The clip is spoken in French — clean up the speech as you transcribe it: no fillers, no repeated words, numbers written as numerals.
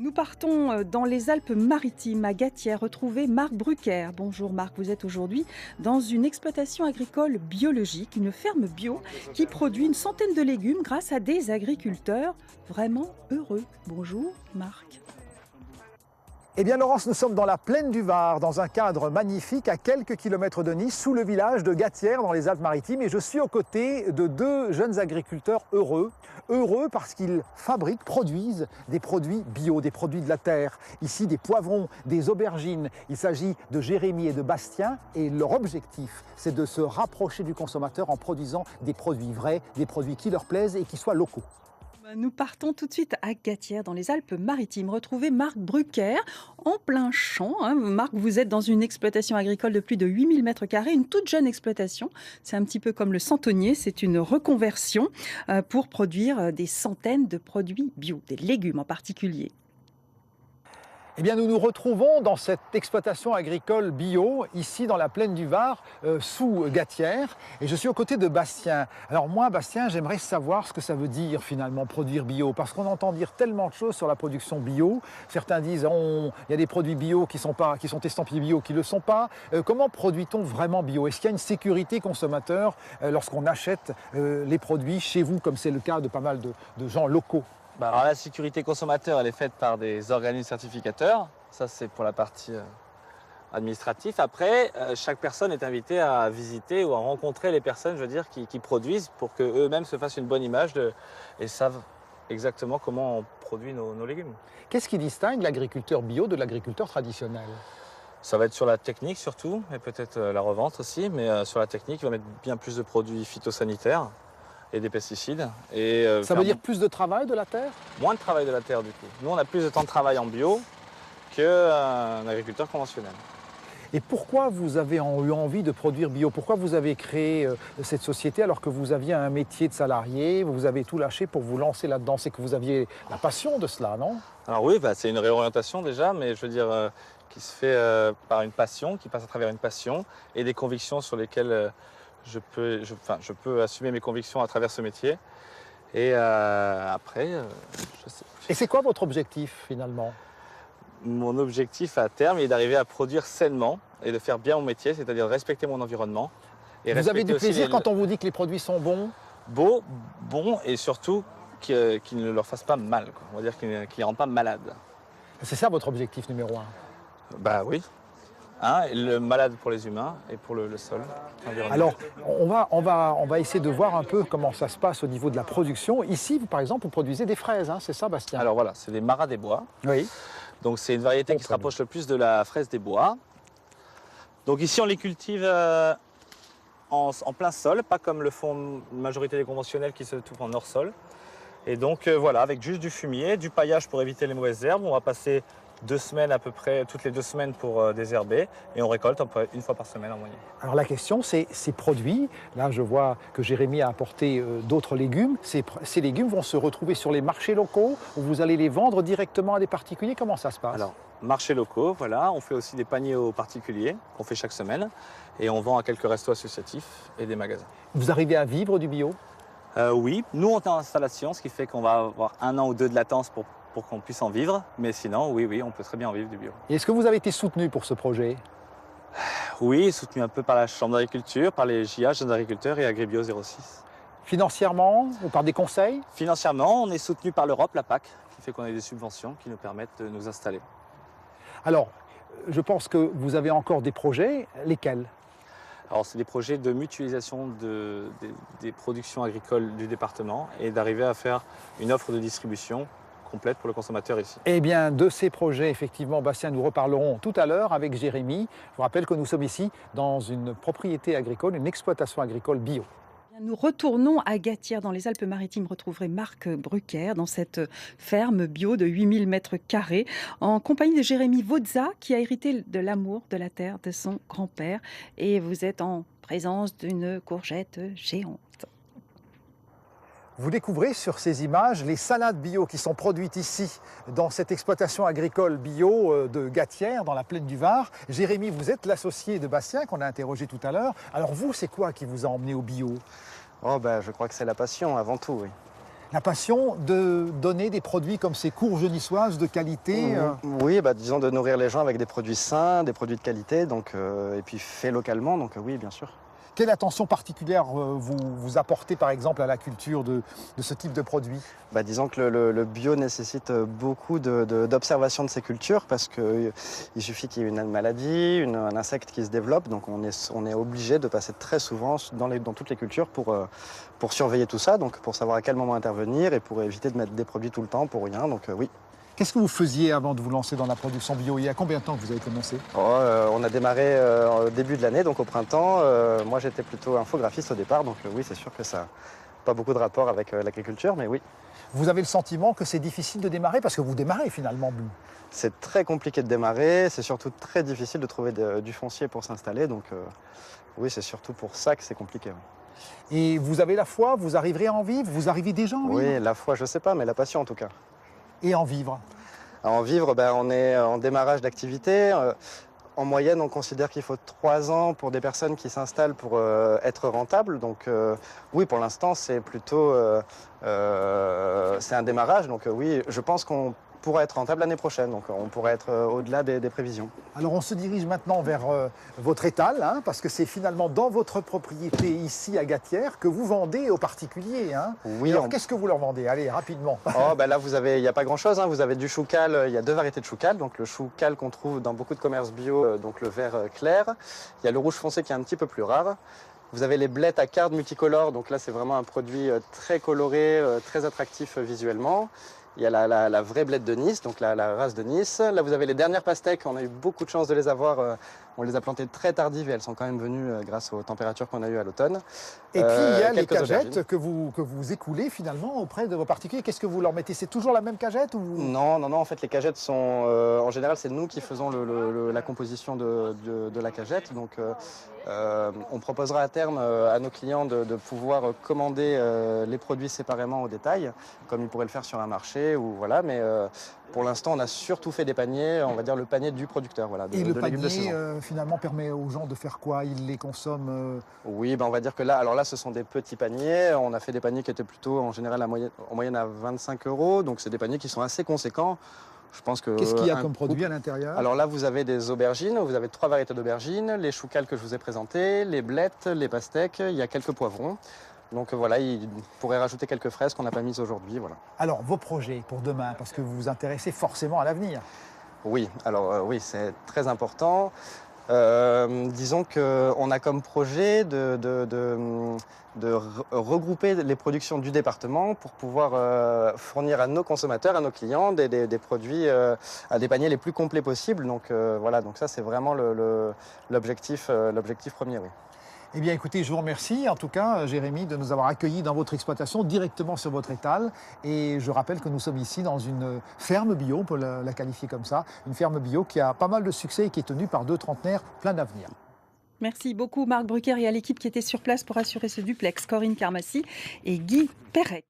Nous partons dans les Alpes-Maritimes, à Gatière, retrouver Marc Brucker. Bonjour Marc, vous êtes aujourd'hui dans une exploitation agricole biologique, une ferme bio qui produit une centaine de légumes grâce à des agriculteurs vraiment heureux. Bonjour Marc. Eh bien Laurence, nous sommes dans la plaine du Var, dans un cadre magnifique à quelques kilomètres de Nice, sous le village de Gatière dans les Alpes-Maritimes. Et je suis aux côtés de deux jeunes agriculteurs heureux. Heureux parce qu'ils fabriquent, produisent des produits bio, des produits de la terre. Ici des poivrons, des aubergines. Il s'agit de Jérémy et de Bastien. Et leur objectif, c'est de se rapprocher du consommateur en produisant des produits vrais, des produits qui leur plaisent et qui soient locaux. Nous partons tout de suite à Gatière, dans les Alpes-Maritimes, retrouver Marc Brucker en plein champ. Marc, vous êtes dans une exploitation agricole de plus de 8000 mètres carrés, une toute jeune exploitation. C'est un petit peu comme le Centonnier, c'est une reconversion pour produire des centaines de produits bio, des légumes en particulier. Eh bien, nous nous retrouvons dans cette exploitation agricole bio, ici dans la plaine du Var, sous Gatière. Et je suis aux côtés de Bastien. Alors moi, Bastien, j'aimerais savoir ce que ça veut dire finalement produire bio. Parce qu'on entend dire tellement de choses sur la production bio. Certains disent il y a des produits bio qui sont estampillés bio, qui ne le sont pas. Comment produit-on vraiment bio? Est-ce qu'il y a une sécurité consommateur lorsqu'on achète les produits chez vous, comme c'est le cas de pas mal de gens locaux? Alors, la sécurité consommateur, elle est faite par des organismes certificateurs. Ça, c'est pour la partie administrative. Après, chaque personne est invitée à visiter ou à rencontrer les personnes, je veux dire, qui produisent pour qu'eux-mêmes se fassent une bonne image et savent exactement comment on produit nos légumes. Qu'est-ce qui distingue l'agriculteur bio de l'agriculteur traditionnel? Ça va être sur la technique surtout, et peut-être la revente aussi, mais sur la technique, il va mettre bien plus de produits phytosanitaires et des pesticides. Ça veut dire plus de travail de la terre? Moins de travail de la terre du coup. Nous, on a plus de temps de travail en bio qu'un agriculteur conventionnel. Et pourquoi vous avez eu envie de produire bio? Pourquoi vous avez créé cette société alors que vous aviez un métier de salarié, vous avez tout lâché pour vous lancer là-dedans? C'est que vous aviez la passion de cela, non? Alors oui, c'est une réorientation déjà, mais je veux dire qui se fait par une passion, qui passe à travers une passion et des convictions sur lesquelles je peux assumer mes convictions à travers ce métier. Et après, je sais. Et c'est quoi votre objectif finalement? Mon objectif à terme est d'arriver à produire sainement et de faire bien mon métier, c'est-à-dire de respecter mon environnement. Et vous avez du plaisir les... quand on vous dit que les produits sont bons? Beaux, bons et surtout qu'ils ne leur fassent pas mal, quoi. On va dire qu'ils ne les rendent pas malades. C'est ça votre objectif numéro un? Bah oui. Le malade pour les humains et pour le sol. Alors, on va essayer de voir un peu comment ça se passe au niveau de la production. Ici, par exemple, vous produisez des fraises, c'est ça, Bastien? Alors voilà, c'est des maras des bois. Oui. Donc c'est une variété qui se rapproche le plus de la fraise des bois. Donc ici, on les cultive en plein sol, pas comme le font la majorité des conventionnels qui se trouvent en hors sol. Et donc voilà, avec juste du fumier, du paillage pour éviter les mauvaises herbes. On va passer 2 semaines à peu près, toutes les 2 semaines pour désherber et on récolte à peu près 1 fois par semaine en moyenne. Alors la question c'est ces produits, là je vois que Jérémy a apporté d'autres légumes, ces légumes vont se retrouver sur les marchés locaux où vous allez les vendre directement à des particuliers, comment ça se passe? Alors, marchés locaux, voilà, on fait aussi des paniers aux particuliers qu'on fait chaque semaine et on vend à quelques restos associatifs et des magasins. Vous arrivez à vivre du bio? Oui, nous on est en installation, ce qui fait qu'on va avoir 1 an ou 2 de latence pour qu'on puisse en vivre, mais sinon, oui, on peut très bien en vivre du bio. Et est-ce que vous avez été soutenu pour ce projet? Oui, soutenu un peu par la Chambre d'agriculture, par les JA, Jeunes agriculteurs et Agribio 06. Financièrement ou par des conseils? Financièrement, on est soutenu par l'Europe, la PAC, qui fait qu'on a des subventions qui nous permettent de nous installer. Alors, je pense que vous avez encore des projets, lesquels? Alors, c'est des projets de mutualisation des productions agricoles du département et d'arriver à faire une offre de distribution complète pour le consommateur ici. Eh bien, de ces projets, effectivement, Bastien, nous reparlerons tout à l'heure avec Jérémy. Je vous rappelle que nous sommes ici dans une propriété agricole, une exploitation agricole bio. Nous retournons à Gatière, dans les Alpes-Maritimes, retrouverez Marc Brucker dans cette ferme bio de 8000 mètres carrés, en compagnie de Jérémy Vauza, qui a hérité de l'amour de la terre de son grand-père. Et vous êtes en présence d'une courgette géante. Vous découvrez sur ces images les salades bio qui sont produites ici, dans cette exploitation agricole bio de Gatière, dans la plaine du Var. Jérémy, vous êtes l'associé de Bastien qu'on a interrogé tout à l'heure. Alors vous, c'est quoi qui vous a emmené au bio? Je crois que c'est la passion avant tout, oui. La passion de donner des produits comme ces courges niçoises de qualité. Oui, disons de nourrir les gens avec des produits sains, des produits de qualité, donc, et puis faits localement, donc oui, bien sûr. Quelle attention particulière vous apportez par exemple à la culture de ce type de produit? Disons que le bio nécessite beaucoup d'observation de ces cultures parce qu'il suffit qu'il y ait une maladie, un insecte qui se développe, donc on est obligé de passer très souvent dans toutes les cultures pour surveiller tout ça, donc pour savoir à quel moment intervenir et pour éviter de mettre des produits tout le temps pour rien, donc oui. Qu'est-ce que vous faisiez avant de vous lancer dans la production bio? Il y a combien de temps que vous avez commencé? On a démarré au début de l'année, donc au printemps. Moi, j'étais plutôt infographiste au départ, donc oui, c'est sûr que ça n'a pas beaucoup de rapport avec l'agriculture, mais oui. Vous avez le sentiment que c'est difficile de démarrer parce que vous démarrez finalement. C'est très compliqué de démarrer, c'est surtout très difficile de trouver du foncier pour s'installer, donc oui, c'est surtout pour ça que c'est compliqué. Oui. Et vous avez la foi, vous arriverez à en vivre? Vous arrivez déjà à en vivre? Oui, la foi, je ne sais pas, mais la passion en tout cas. Et en vivre? À en vivre, on est en démarrage d'activité. En moyenne, on considère qu'il faut 3 ans pour des personnes qui s'installent pour être rentables. Donc oui, pour l'instant, c'est plutôt c'est un démarrage. Donc oui, je pense qu'on pourra être rentable l'année prochaine. Donc on pourra être au-delà des prévisions. Alors on se dirige maintenant vers votre étal, hein, parce que c'est finalement dans votre propriété ici à Gatière que vous vendez aux particuliers. Hein. Oui. Alors qu'est-ce que vous leur vendez? Allez, rapidement. Là, il n'y a pas grand-chose. Hein. Vous avez du choucal, il y a 2 variétés de choucal. Donc le choucal qu'on trouve dans beaucoup de commerces bio, donc le vert clair. Il y a le rouge foncé qui est un petit peu plus rare. Vous avez les blettes à cardes multicolores. Donc là, c'est vraiment un produit très coloré, très attractif visuellement. Il y a la vraie blette de Nice, donc la race de Nice. Là, vous avez les dernières pastèques. On a eu beaucoup de chance de les avoir. On les a plantées très tardives et elles sont quand même venues grâce aux températures qu'on a eues à l'automne. Et puis, il y a les cagettes que vous écoulez finalement auprès de vos particuliers. Qu'est-ce que vous leur mettez? C'est toujours la même cagette ou... Non. En fait, les cagettes sont... en général, c'est nous qui faisons la composition de la cagette. Donc, on proposera à terme à nos clients de pouvoir commander les produits séparément au détail, comme ils pourraient le faire sur un marché. Voilà. Mais pour l'instant, on a surtout fait des paniers, on va dire le panier du producteur. Voilà, et le panier, finalement, permet aux gens de faire quoi? Ils les consomment Oui, on va dire que là, ce sont des petits paniers. On a fait des paniers qui étaient plutôt, en général, en moyenne à 25 €. Donc, c'est des paniers qui sont assez conséquents. Je pense que... Qu'est-ce qu'il y a comme produit à l'intérieur? Alors là, vous avez des aubergines. Vous avez 3 variétés d'aubergines. Les choucals que je vous ai présentés, les blettes, les pastèques. Il y a quelques poivrons. Donc voilà, il pourrait rajouter quelques fraises qu'on n'a pas mises aujourd'hui. Voilà. Alors, vos projets pour demain, parce que vous vous intéressez forcément à l'avenir. Oui, alors oui, c'est très important. Disons qu'on a comme projet de regrouper les productions du département pour pouvoir fournir à nos consommateurs, à nos clients, des produits à des paniers les plus complets possibles. Donc voilà, donc ça c'est vraiment l'objectif premier, oui. Eh bien, écoutez, je vous remercie, en tout cas, Jérémy, de nous avoir accueillis dans votre exploitation, directement sur votre étal. Et je rappelle que nous sommes ici dans une ferme bio, on peut la qualifier comme ça, une ferme bio qui a pas mal de succès et qui est tenue par 2 trentenaires plein d'avenir. Merci beaucoup Marc Brucker et à l'équipe qui était sur place pour assurer ce duplex, Corinne Carmassi et Guy Perret.